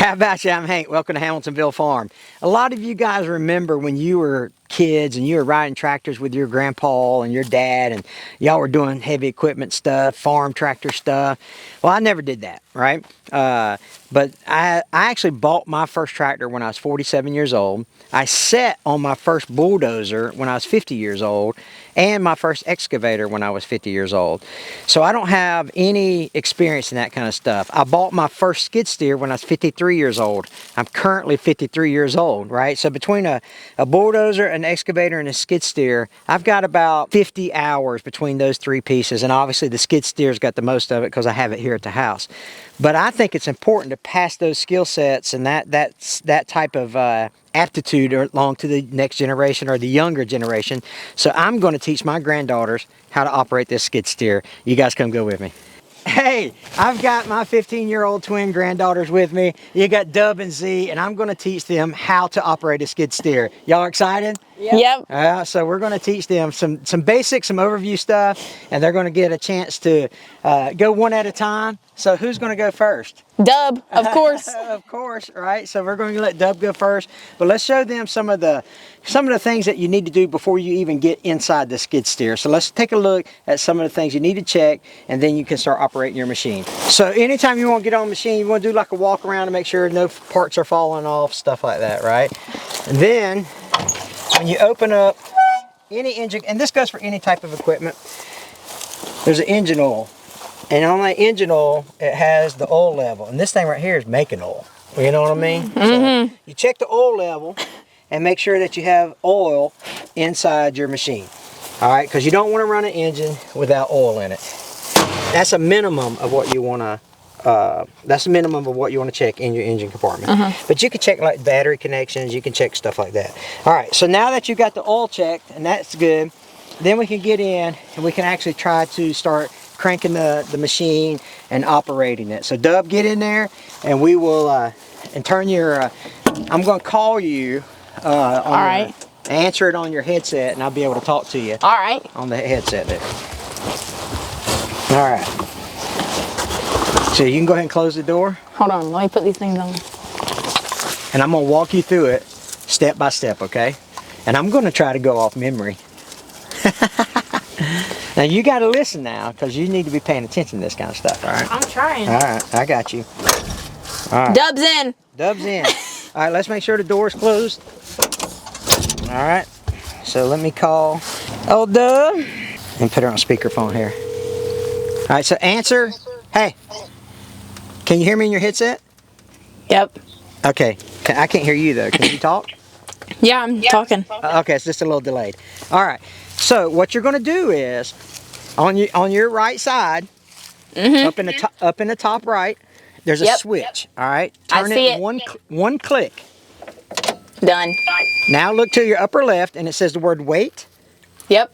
How about you? I'm Hank. Welcome to Hamiltonville Farm. A lot of you guys remember when you were kids and you were riding tractors with your grandpa and your dad and y'all were doing heavy equipment stuff, farm tractor stuff. Well, I never did that, right? But I actually bought my first tractor when I was 47 years old. I sat on my first bulldozer when I was 50 years old and my first excavator when I was 50 years old. So I don't have any experience in that kind of stuff. I bought my first skid steer when I was 53 years old. I'm currently 53 years old, right? So between a bulldozer, an excavator, and a skid steer, I've got about 50 hours between those three pieces. And obviously the skid steer's got the most of it because I have it here at the house. But I think it's important to pass those skill sets and that type of aptitude along to the next generation or the younger generation. So I'm going to teach my granddaughters how to operate this skid steer. You guys come go with me. Hey, I've got my 15-year-old twin granddaughters with me. You got Dub and Z, and I'm going to teach them how to operate a skid steer. Y'all excited? Yep. So we're going to teach them some basics, some overview stuff, and they're going to get a chance to go one at a time. So who's going to go first? Dub, of course. Of course, right? So we're going to let Dub go first, but let's show them some of the things that you need to do before you even get inside the skid steer. So let's take a look at some of the things you need to check, and then you can start operating your machine. So anytime you want to get on the machine, you want to do like a walk around to make sure no parts are falling off, stuff like that, right? And then when you open up any engine, and this goes for any type of equipment, there's an engine oil. And on that engine oil, it has the oil level. And this thing right here is making oil. You know what I mean? Mm-hmm. So you check the oil level and make sure that you have oil inside your machine. All right, because you don't want to run an engine without oil in it. That's a minimum of what you want to check in your engine compartment. But you can check like battery connections, you can check stuff like that. All right, so now that you got the oil checked and that's good, then we can get in and we can actually try to start cranking the machine and operating it. So Dub, get in there and we will and turn your I'm going to call you answer it on your headset and I'll be able to talk to you. All right. On the headset there. All right. So you can go ahead and close the door. Hold on, let me put these things on. And I'm going to walk you through it step by step, okay? And I'm going to try to go off memory. Now you got to listen now because you need to be paying attention to this kind of stuff, all right? I'm trying. All right, I got you. All right. Dub's in. Dub's in. All right, let's make sure the door's closed. All right, so let me call old Dub and put her on speakerphone here. All right, so answer. Hey, can you hear me in your headset? Yep. Okay, I can't hear you though. Can you talk? Yeah, I'm talking. Okay, it's just a little delayed. All right, so what you're going to do is on your right side, up in the top right, there's a switch. All right, turn it one click. Done. Now look to your upper left, and it says the word wait. Yep.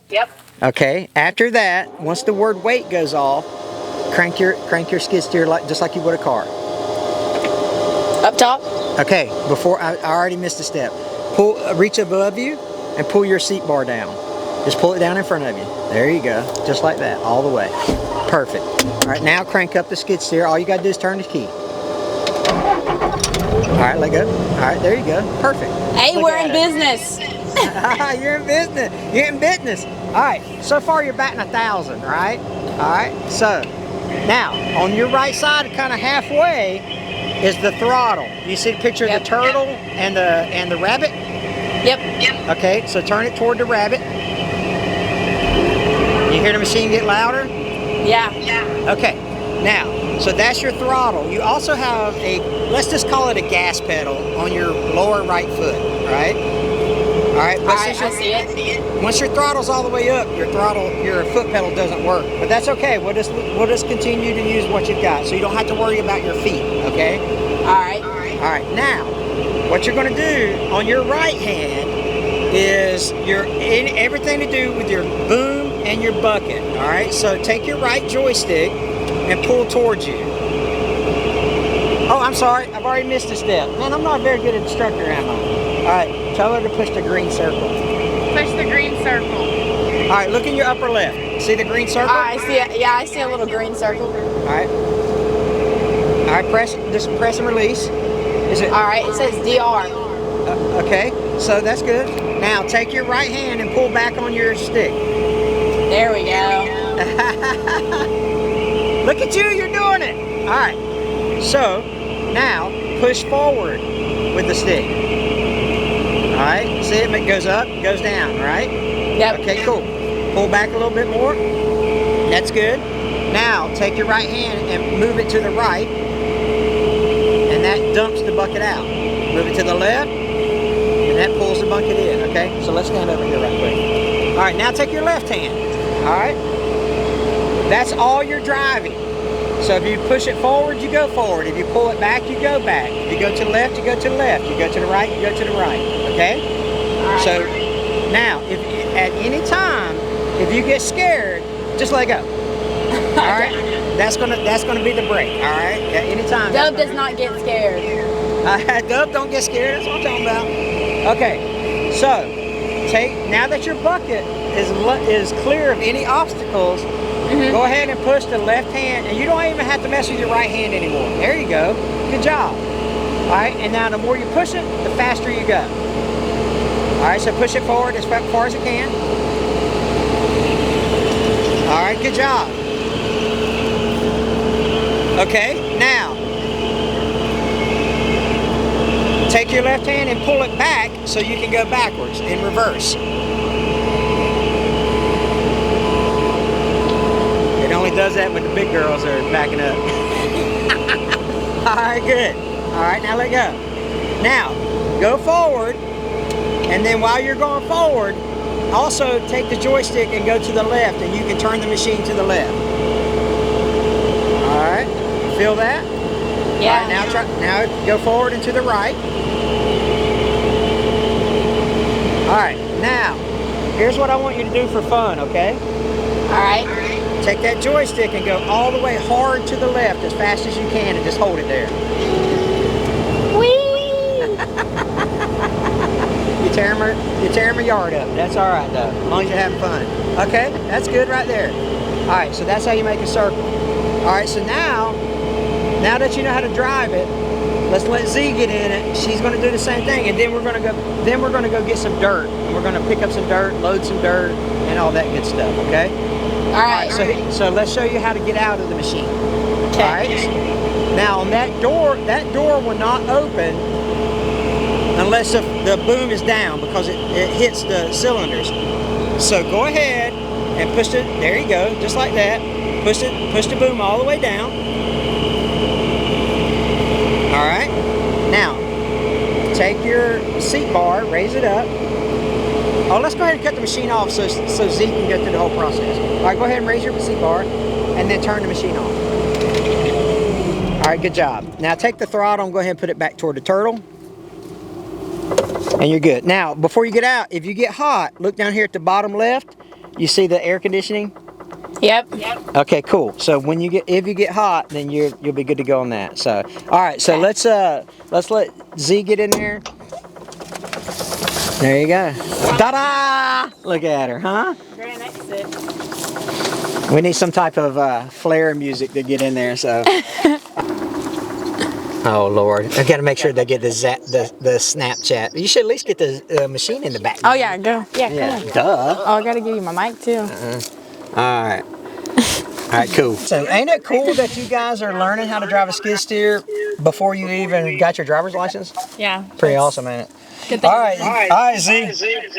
Okay. After that, once the word wait goes off, crank your skid steer just like you would a car. Up top. Okay. Before I already missed a step. Reach above you and pull your seat bar down. Just pull it down in front of you. There you go. Just like that, all the way. Perfect. All right. Now crank up the skid steer. All you got to do is turn the key. All right, let go. All right, there you go. Perfect. Hey, we're in business. You're in business. You're in business. All right, so far you're batting 1,000, right? All right, so now on your right side, kind of halfway, is the throttle. You see the picture of the turtle and the rabbit? Yep. Okay, so turn it toward the rabbit. You hear the machine get louder? Yeah. Okay, now, so that's your throttle. You also have let's just call it a gas pedal on your lower right foot, right? All right, I see it. Once your throttle's all the way up, your foot pedal doesn't work. But that's okay. We'll just continue to use what you've got, so you don't have to worry about your feet. Okay. All right. All right. Now, what you're going to do on your right hand is everything to do with your boom and your bucket. All right. So take your right joystick and pull towards you. Oh, I'm sorry. I've already missed a step. Man, I'm not a very good instructor, am I? All right. Tell her to push the green circle. Push the green circle. All right. Look in your upper left. See the green circle? I see it. Yeah, I see a little green circle. All right. All right. Press and release. Is it? All right, it says DR. Okay, so that's good. Now take your right hand and pull back on your stick. There we go. Look at you, you're doing it. All right, so now push forward with the stick. All right, see it goes up, goes down, right? Yep. Okay, cool. Pull back a little bit more. That's good. Now take your right hand and move it to the right, and that dumps the bucket out. Move it to the left, and that pulls the bucket in, okay? So let's stand over here right quick. All right, now take your left hand, all right? That's all you're driving. So if you push it forward, you go forward. If you pull it back, you go back. If you go to the left, you go to the left. You go to the right, you go to the right, okay? All right. So now, if at any time, if you get scared, just let go. All right? That's gonna be the break, all right? At any time. Dub does not get scared. Dub, don't get scared. That's what I'm talking about. Okay, so now that your bucket is clear of any obstacles, go ahead and push the left hand, and you don't even have to mess with your right hand anymore. There you go. Good job. All right, and now the more you push it, the faster you go. All right, so push it forward as far as you can. All right, good job. Okay, now take your left hand and pull it back so you can go backwards in reverse. It only does that when the big girls are backing up. All right, good. All right, now let go. Now, go forward, and then while you're going forward, also take the joystick and go to the left, and you can turn the machine to the left. All right, feel that? Yeah. All right, now go forward and to the right. All right, now, here's what I want you to do for fun, okay? All right. Take that joystick and go all the way hard to the left as fast as you can and just hold it there. Whee! You're tearing my yard up. That's all right, though, as long as you're having fun. Okay, that's good right there. All right, so that's how you make a circle. All right, so now that you know how to drive it, let's let Z get in it. She's going to do the same thing, and then we're going to go get some dirt, and we're going to pick up some dirt, load some dirt, and all that good stuff. Okay. All right. So let's show you how to get out of the machine. Okay. All right. Now on that door will not open unless the boom is down, because it hits the cylinders. So go ahead and push it. There you go, just like that. Push the boom all the way down. All right. Now take your seat bar, raise it up. Oh, let's go ahead and cut the machine off so Z can go through the whole process. All right, go ahead and raise your seat bar and then turn the machine off. All right, good job. Now take the throttle and go ahead and put it back toward the turtle. And you're good. Now, before you get out, if you get hot, look down here at the bottom left. You see the air conditioning? Yep. Okay, cool. So if you get hot, then you'll be good to go on that. So, all right. So let's let Z get in there. There you go. Ta-da! Look at her, huh? Grand exit. We need some type of flare music to get in there, so. Oh Lord! I got to make sure they get the Snapchat. You should at least get the machine in the back. Oh yeah, go. Yeah, come on. Duh. Oh, I gotta give you my mic too. All right. All right, cool. So ain't it cool that you guys are learning how to drive a skid steer before you even got your driver's license? Yeah. Pretty awesome, ain't it? Good thing. All right, Z.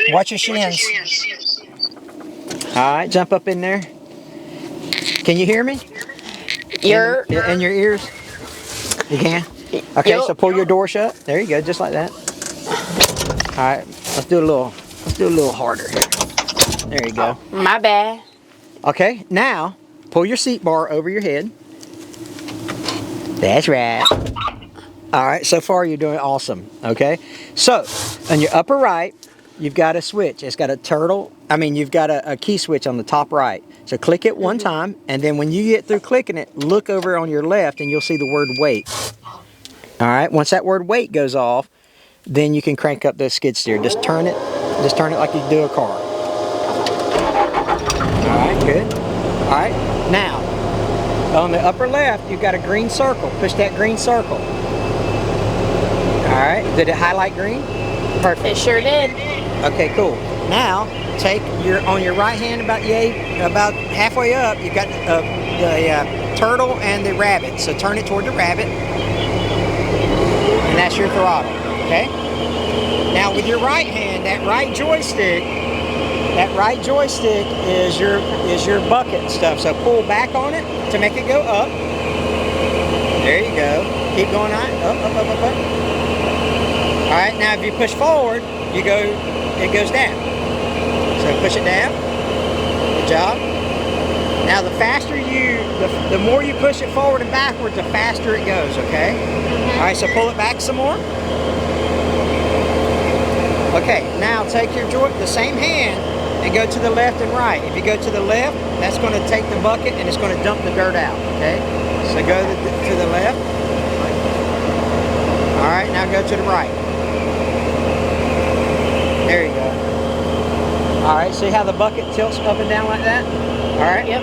Watch your shins. All right, jump up in there. Can you hear me? In your ears? You can? Okay, Yep. so pull your door shut. There you go, just like that. All right, let's do a little harder here. There you go. My bad. Okay, now pull your seat bar over your head. That's right. All right, so far you're doing awesome. Okay, so on your upper right, you've got a switch. It's got you've got a key switch on the top right. So click it one time, and then when you get through clicking it, look over on your left and you'll see the word wait. All right, once that word wait goes off, then you can crank up the skid steer. Just turn it like you do a car. All right, good. All right, now on the upper left, you've got a green circle. Push that green circle. right, did it highlight green? Perfect. It sure did. Okay, cool. Now, take on your right hand about halfway up, you've got the turtle and the rabbit. So turn it toward the rabbit, and that's your throttle, okay? Now with your right hand, that right joystick is your bucket stuff. So pull back on it to make it go up. There you go. Keep going on, up. All right, now if you push forward, it goes down. So push it down. Good job. Now the more you push it forward and backwards, the faster it goes, okay? All right, so pull it back some more. Okay, now take the same hand and go to the left and right. If you go to the left, that's going to take the bucket and it's going to dump the dirt out, okay? So go to the left. All right, now go to the right. There you go. All right, see how the bucket tilts up and down like that? All right? Yep.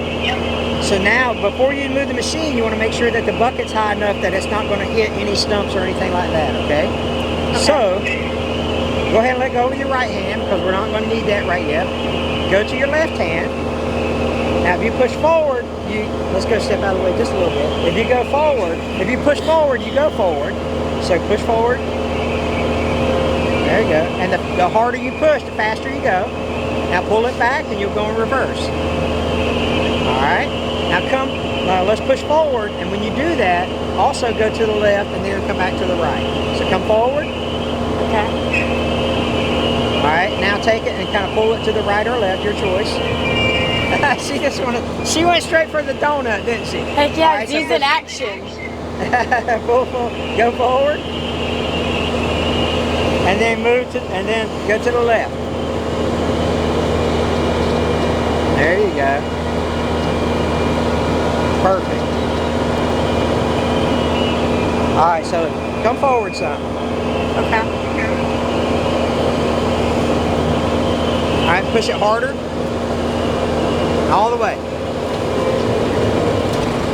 So now, before you move the machine, you want to make sure that the bucket's high enough that it's not going to hit any stumps or anything like that, okay? So, go ahead and let go with your right hand because we're not going to need that right yet. Go to your left hand. Now, if you push forward, let's go step out of the way just a little bit. If you push forward, you go forward. So push forward. There you go. And the harder you push, the faster you go. Now pull it back and you'll go in reverse. All right. Now let's push forward. And when you do that, also go to the left and then come back to the right. So come forward. Okay. All right. Now take it and kind of pull it to the right or left, your choice. She went straight for the donut, didn't she? Heck yeah, Right, G's in action. Go forward. And then go to the left. There you go. Perfect. All right, so come forward some. Okay. All right, push it harder. All the way.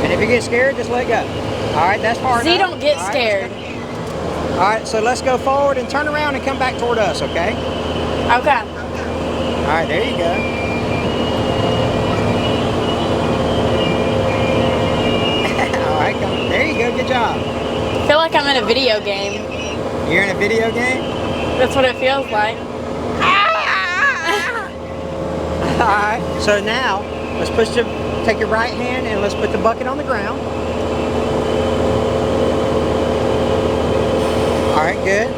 And if you get scared, just let go. All right, that's hard Z enough. don't get All right, scared. All right, so let's go forward and turn around and come back toward us, okay? Okay. All right, there you go. All right, there you go, good job. I feel like I'm in a video game. You're in a video game? That's what it feels like. All right, so now let's take your right hand and let's put the bucket on the ground. All right, good.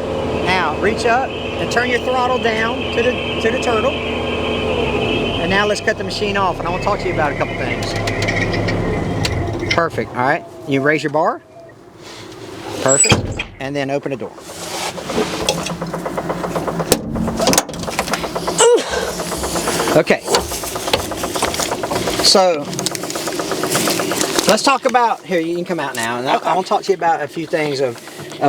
Now reach up and turn your throttle down to the turtle. And now let's cut the machine off, and I want to talk to you about a couple things. Perfect. All right, you raise your bar. Perfect. And then open the door. Okay. So let's talk about here. You can come out now, and I want to talk to you about a few things of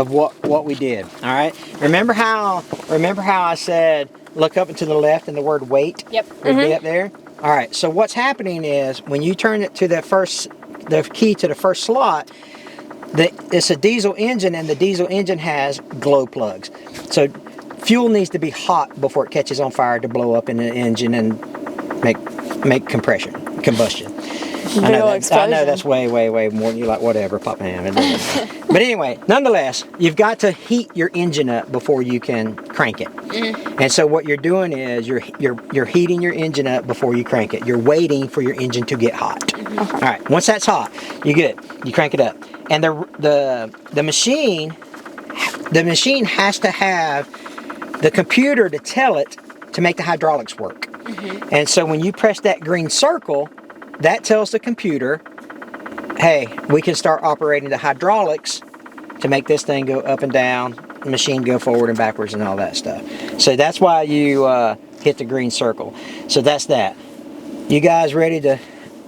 what we did. All right. Remember how I said look up and to the left and the word wait Yep. would be up there. All right. So what's happening is when you turn it to the key to the first slot, it's a diesel engine, and the diesel engine has glow plugs. So fuel needs to be hot before it catches on fire to blow up in the engine and make combustion. I know that's way more than you like, whatever, pop man. But anyway, nonetheless, you've got to heat your engine up before you can crank it. And so what you're doing is you're heating your engine up before you crank it. You're waiting for your engine to get hot. All right, once that's hot, you're good. You crank it up. And the machine has to have the computer to tell it to make the hydraulics work. And so when you press that green circle, that tells the computer, hey, we can start operating the hydraulics to make this thing go up and down, the machine go forward and backwards and all that stuff. So that's why you hit the green circle. So that's that. You guys ready to,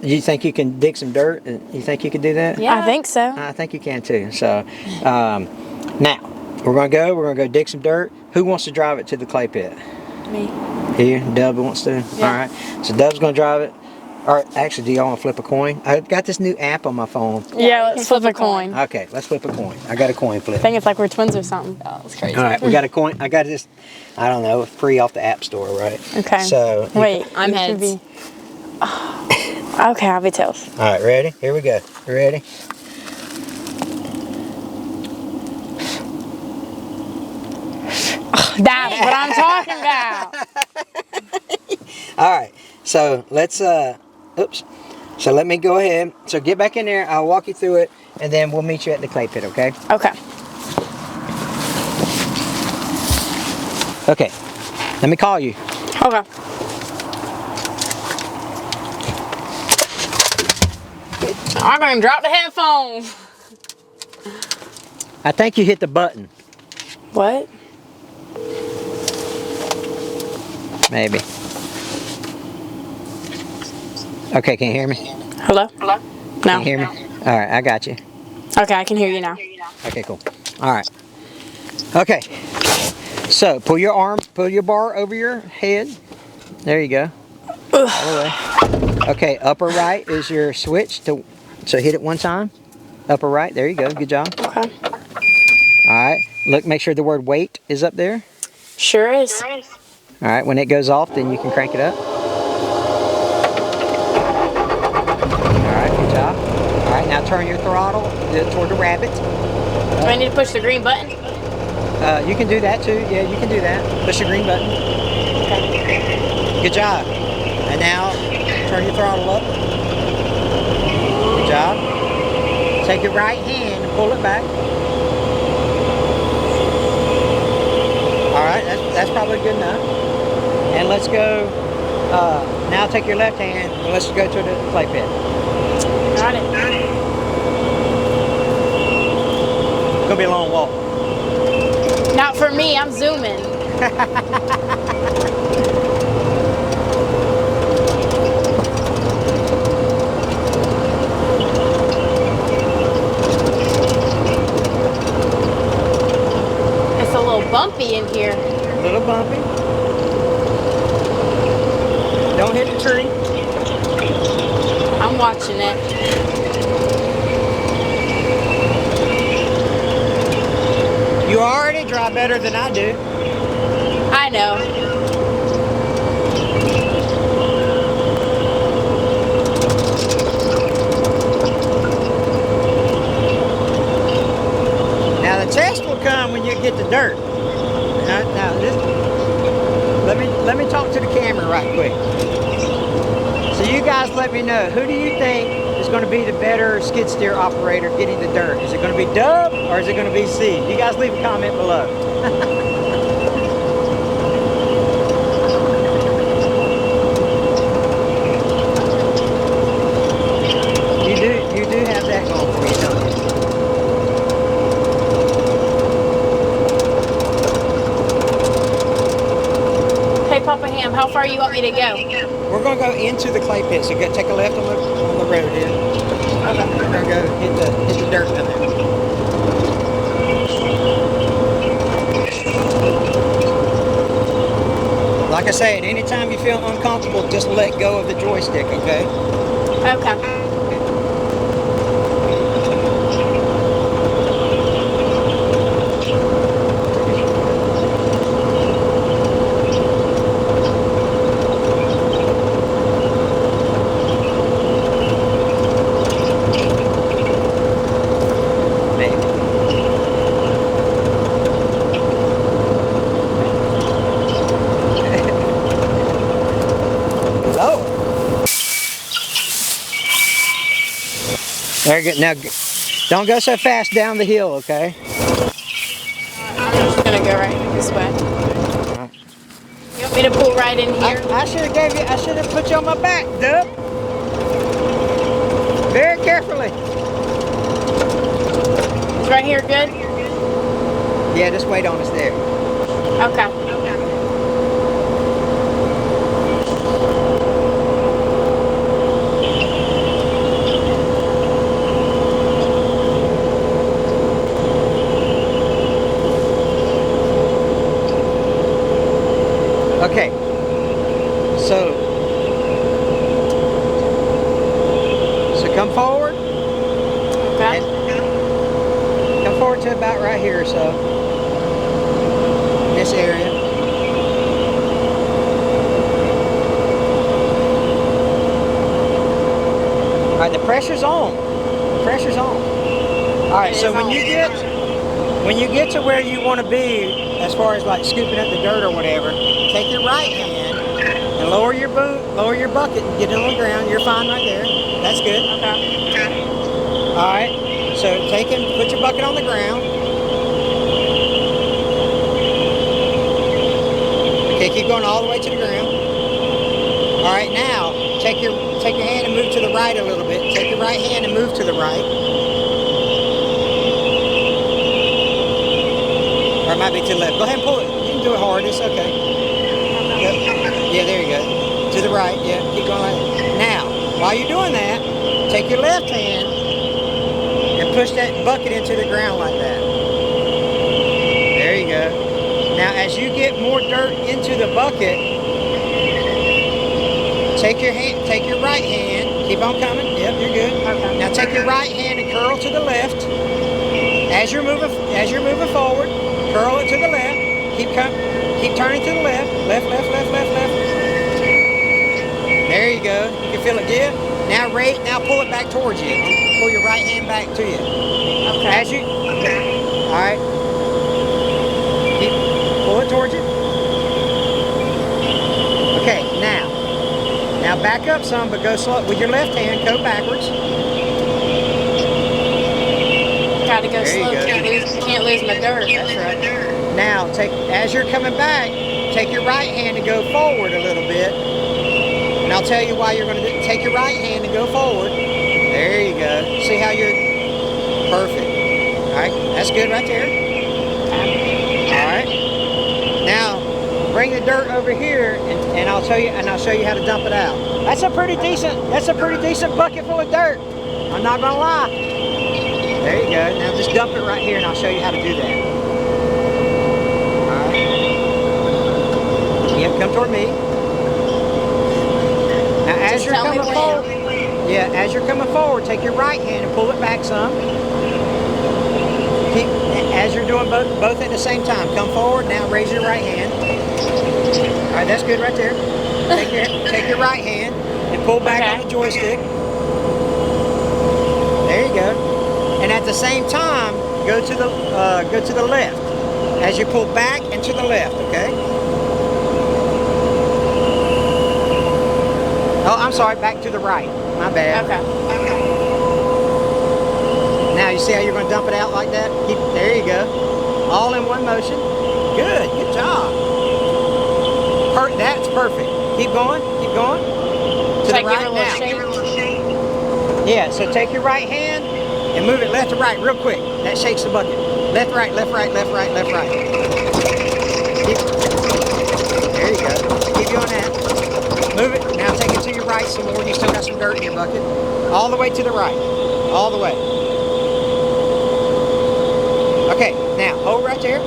you think you can dig some dirt? You think you can do that? Yeah, I think so. I think you can too. So now we're gonna go dig some dirt. Who wants to drive it to the clay pit? Me. Here, Dub wants to. Yeah. All right. So Dub's gonna drive it Or actually, do y'all want to flip a coin? I got this new app on my phone. Yeah, let's flip a coin. Okay, let's flip a coin. I got a coin flip. I think it's like we're twins or something. Oh, that's crazy. All right, we got a coin. I got this, I don't know, free off the App Store, right? Okay. So wait, I'm it should heads. be- okay, I'll be tails. All right, ready? Here we go. You ready? That's what I'm talking about. All right, so let's, oops. So let me go ahead. So get back in there. I'll walk you through it, and then we'll meet you at the clay pit, okay? Okay. Okay. Let me call you. Okay. I'm gonna drop the headphones. I think you hit the button. What? Maybe. Okay, can you hear me? Hello? Hello? Can No. you hear me? All right, I got you. Okay, I can hear you now. Okay, cool. All right. Okay. So pull your bar over your head. There you go. All the way. Okay, upper right is your switch to. So hit it one time. Upper right. There you go. Good job. Okay. All right. Look, make sure the word wait is up there. Sure is. All right. When it goes off, then you can crank it up. All right. Good job. All right. Now turn your throttle toward the rabbit. Do I need to push the green button? You can do that too. Yeah, you can do that. Push the green button. Okay. Good job. And now turn your throttle up. Good job. Take your right hand and pull it back. All right, that's probably good enough. And let's go. Now take your left hand and let's go to the clay pit. Got it. It's gonna be a long walk. Not for me, I'm zooming. It's a little bumpy in here. A little bumpy. Don't hit the tree. I'm watching it. You already drive better than I do. I know. Now the test will come when you get the dirt. Now let me talk to the camera right quick. So you guys let me know, who do you think is going to be the better skid steer operator getting the dirt? Is it going to be Dub or is it going to be C? You guys leave a comment below. You do have that going for you, don't you? Hey, Papa Ham, how far you want me to go? We're going to go into the clay pit, so go take a left on the road here. Okay. We're going to go hit the dirt down there. Like I said, anytime you feel uncomfortable, just let go of the joystick, okay? Okay. Maybe. Low. Very good. Now, don't go so fast down the hill, okay? I'm just gonna go right this way. You want me to pull right in here? I should have put you on my back, Dub. Very carefully. Is right here good? Yeah, just wait on us there. Okay. Okay. So this area. All right, the pressure's on. The pressure's on. All right, so when you get to where you want to be, as far as like scooping up the dirt or whatever, take your right hand and lower your bucket and get it on the ground. You're fine right there. That's good. Okay. All right, so put your bucket on the ground. Okay, keep going all the way to the ground. All right, now take your hand and move to the right a little bit. Take your right hand and move to the right. Or it might be to the left. Go ahead and pull it. You can do it hard. It's okay. Yep. Yeah, there you go. To the right. Yeah, keep going like that. Now, while you're doing that, take your left hand and push that bucket into the ground like that. There you go. Now, as you get more dirt into the bucket, take your right hand. Keep on coming. Yep, you're good. Okay. Now take your right hand and curl to the left. As you're moving forward, curl it to the left. Keep turning to the left. Left. There you go. You can feel it give. Now pull it back towards you. Pull your right hand back to you. Okay. All right. Pull it towards you. Okay, now back up some, but go slow. With your left hand, go backwards. Gotta go slow. Can't lose my dirt. That's right. Now, as you're coming back, take your right hand and go forward a little bit. And I'll tell you why you're going to take your right hand and go forward. There you go. See how you're perfect. All right, that's good right there. All right. Now, bring the dirt over here, and I'll show you how to dump it out. That's a pretty decent bucket full of dirt. I'm not gonna lie. There you go. Now just dump it right here, and I'll show you how to do that. All right. Yep, come toward me. Now as you're coming forward, take your right hand and pull it back some. As you're doing both at the same time. Come forward. Now raise your right hand. All right, that's good right there. Take your right hand and pull back on the joystick. There you go. And at the same time, go to the left. As you pull back and to the left, okay? Oh, I'm sorry, back to the right. My bad. Okay. Now you see how you're going to dump it out like that? There you go. All in one motion. Good job. That's perfect. Keep going. To the right now. Yeah, so take your right hand and move it left to right real quick. That shakes the bucket. Left, right. There you go. Keep doing that. Move it. Now take it to your right some more. You still got some dirt in your bucket. All the way to the right. All the way. Okay, now hold right there.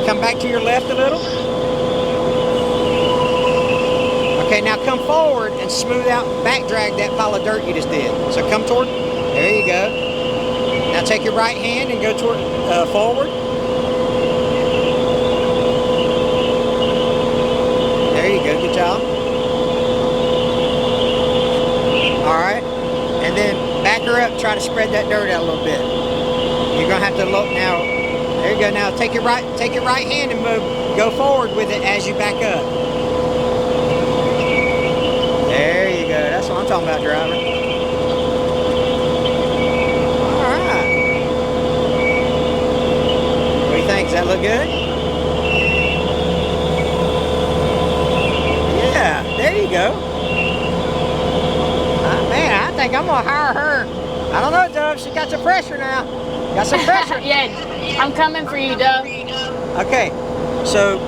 Come back to your left a little. Okay, now come forward and smooth out, back drag that pile of dirt you just did. So come toward, there you go. Now take your right hand and go toward forward. There you go, good job. All right, and then back her up, try to spread that dirt out a little bit. You're gonna have to look now. There you go. Now take your right hand and go forward with it as you back up. There you go. That's what I'm talking about, driver. All right. What do you think? Does that look good? Yeah. There you go. Man, I think I'm gonna hire her. I don't know, Dove. She got some pressure now. Got some pressure. Yeah, I'm coming for you, Dove. Okay, so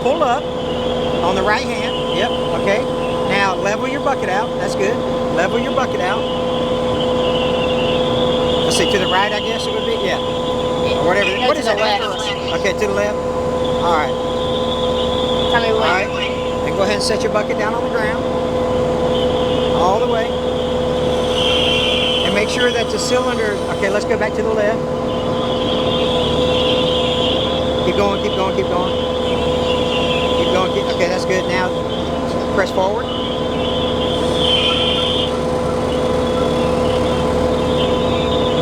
pull up on the right hand. Yep. Okay. Now level your bucket out. That's good. Level your bucket out. Let's see, to the right, I guess it would be. Yeah. Or whatever. No, What is to the that? left. Okay, to the left. All right. Tell me All when. right. Then go ahead and set your bucket down on the ground. All the way. And make sure that the cylinder. Okay, let's go back to the left. Keep going, keep going, keep going. Keep going, okay, that's good. Now, press forward.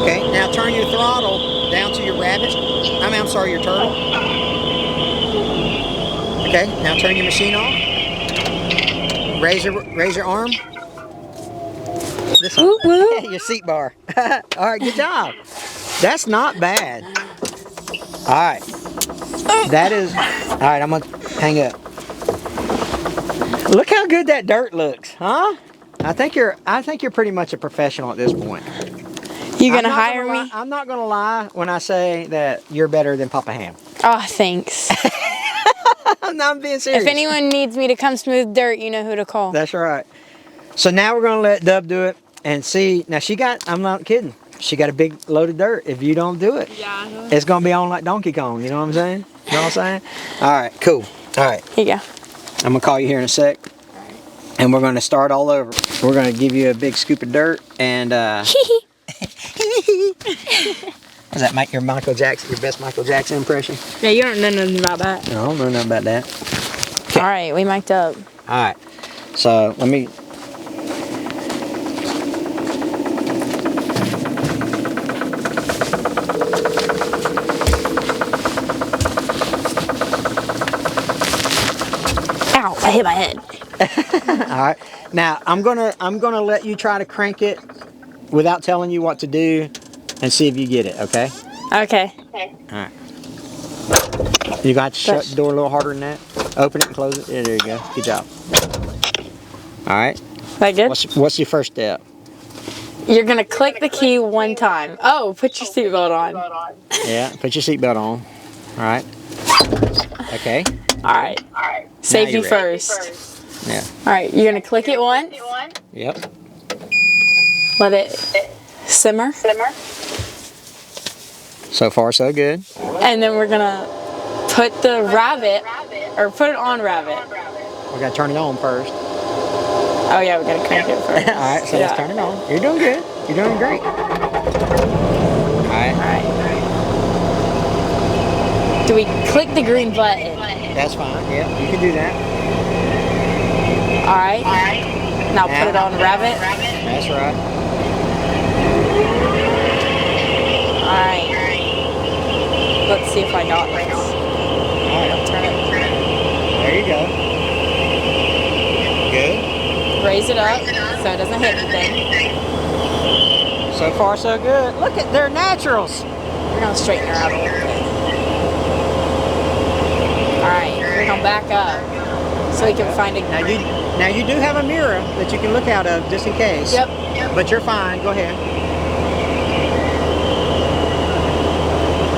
Okay, now turn your throttle down to your rabbit. I'm sorry, your turtle. Okay, now turn your machine off. Raise your arm. This Woo woo. your seat bar. All right, good job. That's not bad. All right. That is. All right, I'm gonna hang up. Look how good that dirt looks, huh? I think you're pretty much a professional at this point. You gonna hire me? I'm not gonna lie when I say that you're better than Papa Ham. Oh, thanks. I'm being serious. If anyone needs me to come smooth dirt, you know who to call. That's right. So now we're gonna let Dub do it and see. Now I'm not kidding. She got a big load of dirt. If you don't do it, Yeah. it's gonna be on like Donkey Kong. You know what I'm saying? You know what I'm saying? All right, cool. All right. Here you go. I'm gonna call you here in a sec, and we're gonna start all over. We're gonna give you a big scoop of dirt and. Does that make your Michael Jackson, your best Michael Jackson impression? Yeah, you don't know nothing about that. No, I don't know nothing about that. Okay. All right, we mic'd up. All right. So let me. Ow! I hit my head. All right. Now I'm gonna let you try to crank it without telling you what to do, and see if you get it. Okay. Okay. All right. You got to shut the door a little harder than that. Open it and close it. Yeah, there you go. Good job. All right. That good? What's your first step? You're gonna click the key one time. Oh, put your seatbelt on. Yeah. Put your seatbelt on. All right. Okay. All right. Safety first. Yeah. All right. You're gonna click it once. Yep. Let it simmer. So far, so good. And then we're gonna put the rabbit, or put it on rabbit. We gotta turn it on first. Oh yeah, we gotta crank it first. All right, so let's turn it on. You're doing good. You're doing great. All right. Do we click the green button? That's fine. Yeah, you can do that. All right. Now put it on rabbit. That's right. All right. Let's see if I got this. All right. Turn it. There you go. Good. Raise it up so it doesn't hit anything. So far, so good. Look at, they're naturals. We're gonna straighten her out a little bit. All right, we're gonna back up so we can find a. Now you do have a mirror that you can look out of just in case. Yep. But you're fine. Go ahead.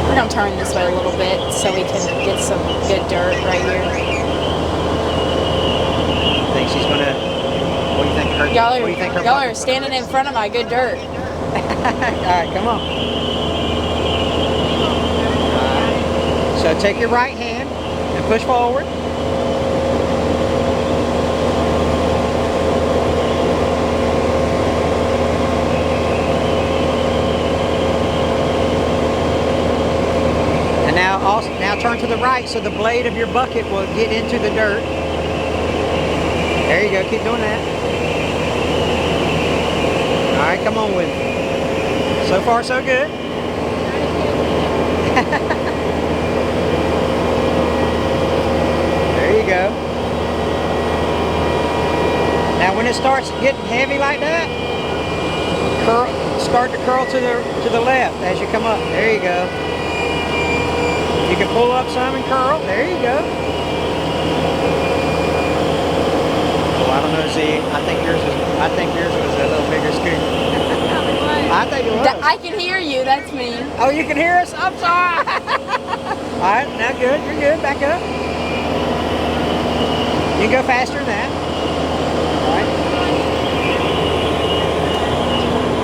We're gonna turn this way a little bit so we can get some good dirt right here. Think she's gonna. What do you think? Y'all are standing in front of my good dirt. All right, come on. So take your right hand and push forward. And now turn to the right so the blade of your bucket will get into the dirt. There you go. Keep doing that. All right, come on with it. So far, so good. There you go. Now, when it starts getting heavy like that, start to curl to the left as you come up. There you go. You can pull up some and curl. There you go. Oh, I don't know. See, I think yours was a little bigger scoop. I think it was. I can hear you. That's me. Oh, you can hear us? I'm sorry. All right, now good. You're good. Back up. You can go faster than that.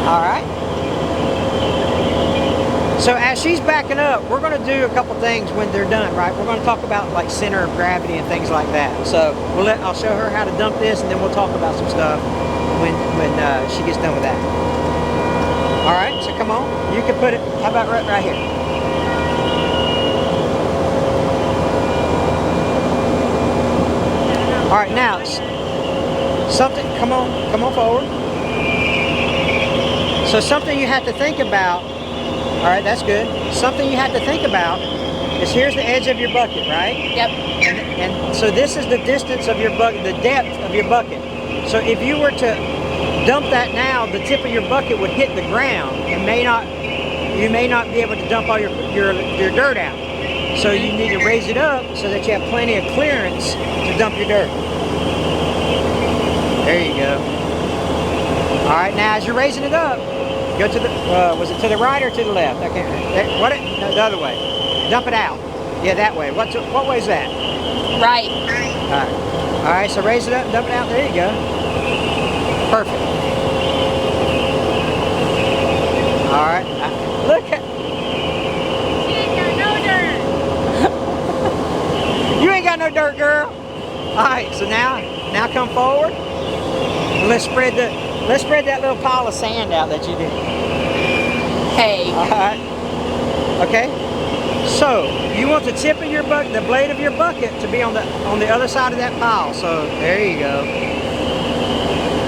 All right. So as she's backing up, we're going to do a couple things when they're done, right? We're going to talk about like center of gravity and things like that. So I'll show her how to dump this, and then we'll talk about some stuff when she gets done with that. All right, so come on. You can put it, how about right here? All right, now something. Come on forward. So something you have to think about. All right, that's good. Something you have to think about is here's the edge of your bucket, right? Yep. And so this is the distance of your bucket, the depth of your bucket. So if you were to dump that now, the tip of your bucket would hit the ground and you may not be able to dump all your dirt out. So you need to raise it up so that you have plenty of clearance to dump your dirt. There you go. All right, now as you're raising it up, go to the, was it to the right or to the left? I can't remember. No, the other way. Dump it out. Yeah, that way. What way is that? Right. All right. All right, so raise it up, dump it out. There you go. Perfect. All right. Look at. She ain't got no dirt. You ain't got no dirt, girl. All right, so now come forward. Let's spread that little pile of sand out that you did. Hey. All right. Okay. So you want the tip of your bucket, the blade of your bucket, to be on the other side of that pile. So there you go.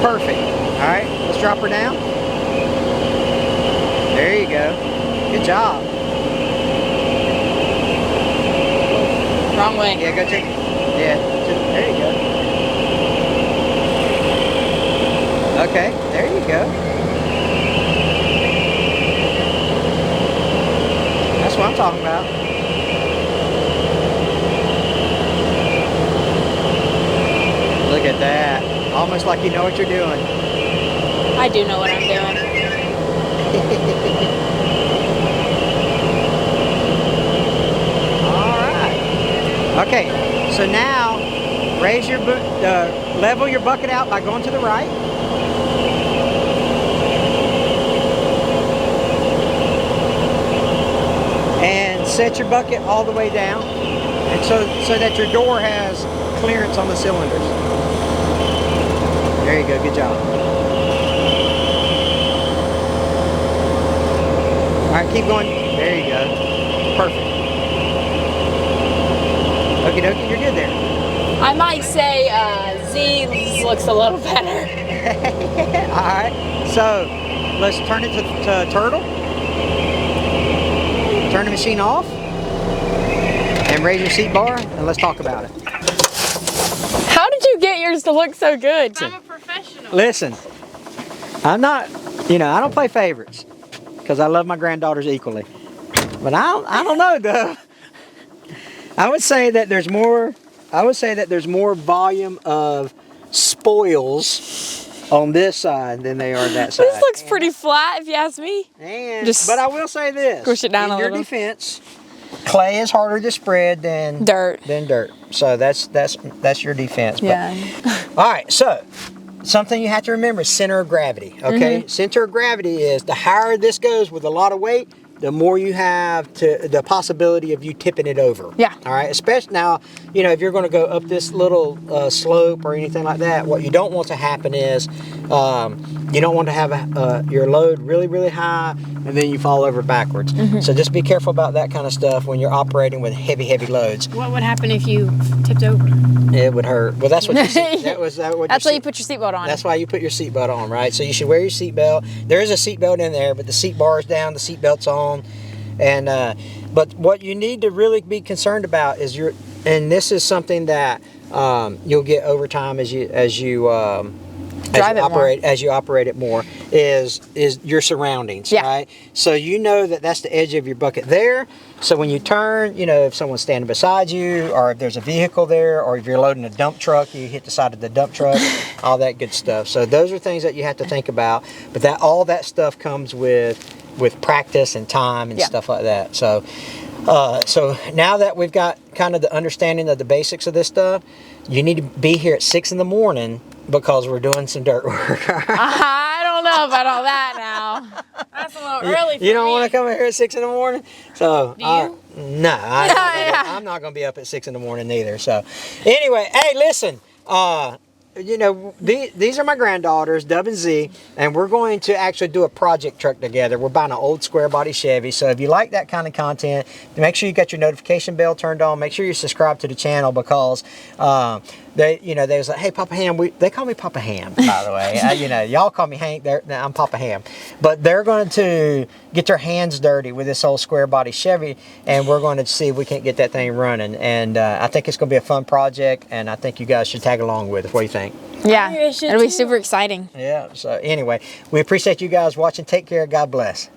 Perfect. All right. Let's drop her down. There you go. Good job. Wrong way. Yeah. Go check. Yeah. There you go. Okay. There you go. That's what I'm talking about. Look at that. Almost like you know what you're doing. I do know what I'm doing. All right. Okay. So now, level your bucket out by going to the right. And set your bucket all the way down, and so that your door has clearance on the cylinders. There you go, good job. All right, keep going. There you go. Perfect. Okie dokie, you're good there. I might say Z looks a little better. All right, so let's turn it to turtle. Turn the machine off and raise your seat bar and let's talk about it. How did you get yours to look so good? I'm a professional. Listen, I'm not, I don't play favorites because I love my granddaughters equally. But I don't know though. I would say that there's more volume of spoils on this side than they are that side. This looks pretty flat if you ask me. But I will say this. Push it down a little. In your defense, clay is harder to spread than dirt. So that's your defense. Yeah. All right, so something you have to remember is center of gravity, okay? Mm-hmm. Center of gravity is the higher this goes with a lot of weight, the more you have the possibility of you tipping it over. Yeah. All right. Especially now, if you're going to go up this little slope or anything like that, what you don't want to happen is you don't want to have your load really, really high and then you fall over backwards. Mm-hmm. So just be careful about that kind of stuff when you're operating with heavy, heavy loads. What would happen if you tipped over? It would hurt. Well, that's what you see. That's why you put your seatbelt on. That's why you put your seatbelt on, right? So you should wear your seatbelt. There is a seatbelt in there, but the seat bar is down, the seatbelt's on. And but what you need to really be concerned about is and this is something that you'll get over time as you operate it more is your surroundings, right? So that's the edge of your bucket there. So when you turn, if someone's standing beside you, or if there's a vehicle there, or if you're loading a dump truck, you hit the side of the dump truck, all that good stuff. So those are things that you have to think about. But all that stuff comes with practice and time and stuff like that. So now that we've got kind of the understanding of the basics of this stuff, you need to be here at 6 in the morning because we're doing some dirt work. I don't know about all that now. That's a little early for me. You don't want to come here at 6 in the morning? So, do you? No, I'm not going to be up at 6 in the morning either. So anyway, hey, listen, these are my granddaughters, Dub and Z, and we're going to actually do a project truck together. We're buying an old square body Chevy. So if you like that kind of content, make sure you got your notification bell turned on. Make sure you subscribe to the channel because they was like, hey, Papa Ham, they call me Papa Ham, by the way. Y'all call me Hank, I'm Papa Ham. But they're going to get their hands dirty with this old square body Chevy, and we're going to see if we can't get that thing running. And I think it's going to be a fun project, and I think you guys should tag along with it. What do you think? Yeah, it'll be super exciting. Yeah, so anyway, we appreciate you guys watching. Take care. God bless.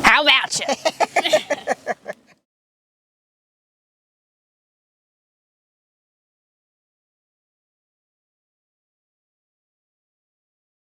How about you?